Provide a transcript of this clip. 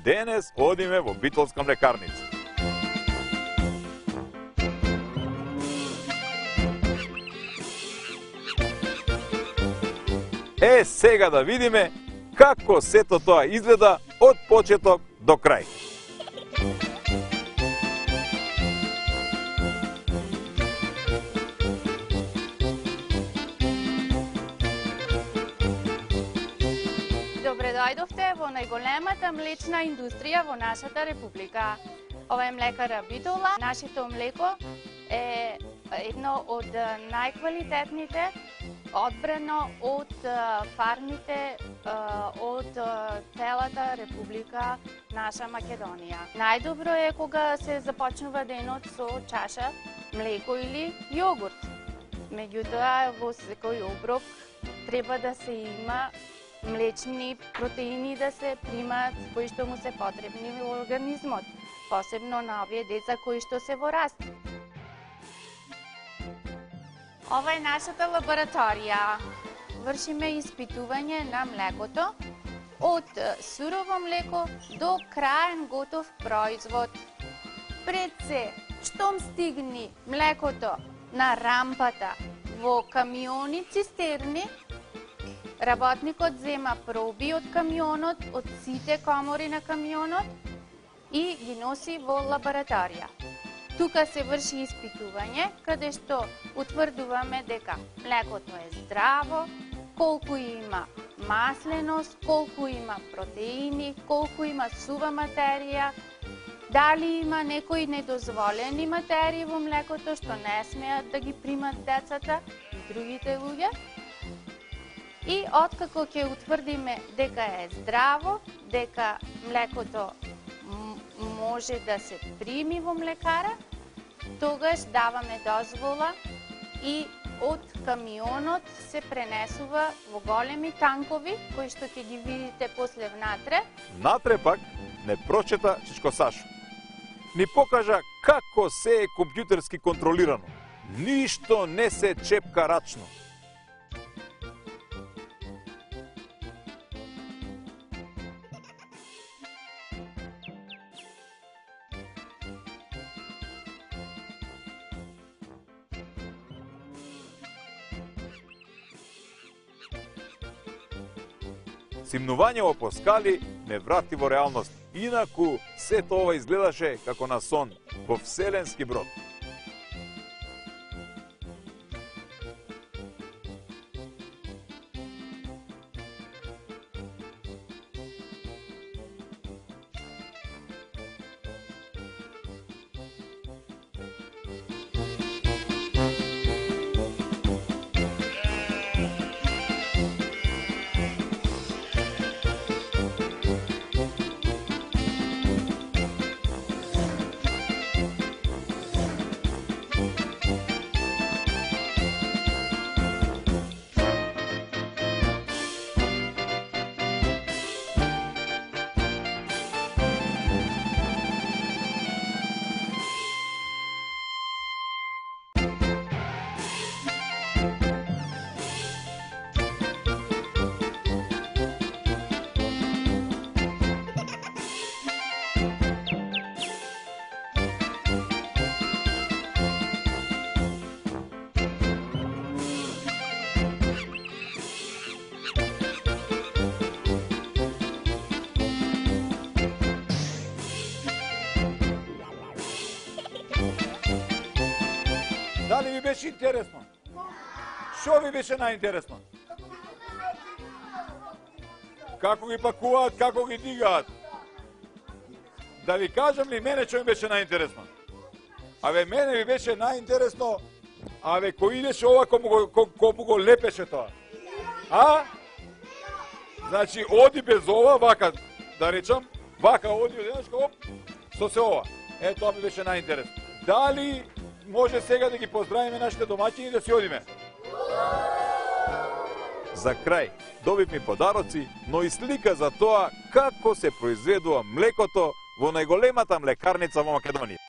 денес одиме во Битолска млекарница. Сега да видиме како сето тоа изгледа од почеток до крај. Добре дојдовте во најголемата млечна индустрија во нашата република. Ова е млекара Битола. Нашето млеко е едно од најквалитетните, одбрано од фармите од целата република наша Македонија. Најдобро е кога се започнува денот со чаша млеко или јогурт. Меѓутоа, во секој оброк треба да се има млечни протеини да се примаат кои што му се потребни во организмот, посебно на овие деца кои што се во раст. Ова е нашата лабораторија. Вршиме испитување на млекото од сурово млеко до краен готов производ. Пред се, штом стигни млекото на рампата во камиони цистерни, работникот зема проби од камионот, од сите комори на камионот и ги носи во лабораторија. Тука се врши испитување, каде што утврдуваме дека млекото е здраво, колку има масленост, колку има протеини, колку има сува материја, дали има некои недозволени материи во млекото што не смеат да ги примат децата и другите луѓе. И откако ќе утврдиме дека е здраво, дека млекото може да се прими во млекара, тогаш даваме дозвола и од камионот се пренесува во големи танкови, кои што ќе ги видите после внатре. Натре пак не прочета Чичко Сашо. Ни покажа како се е компјутерски контролирано. Ништо не се чепка рачно. Симнувањево по скали не врати во реалност. Инаку, сето ова изгледаше како на сон во вселенски брод. Дали ви беше интересно? Шо ви беше најинтересно? Како ги пакуваат, како ги дигаат? Да ви кажам ли мене што ми беше најинтересно? Аве, мене ми беше најинтересно, аве, кој идеше ова, кому го лепеше тоа? А? Значи, оди без ова, вака, да речам, вака оди, оп, со се ова. Е, тоа ми беше најинтересно. Дали може сега да ги поздравиме нашите домаќини и да си одиме? За крај, добивме подароци, но и слика за тоа како се произведува млекото во најголемата млекарница во Македонија.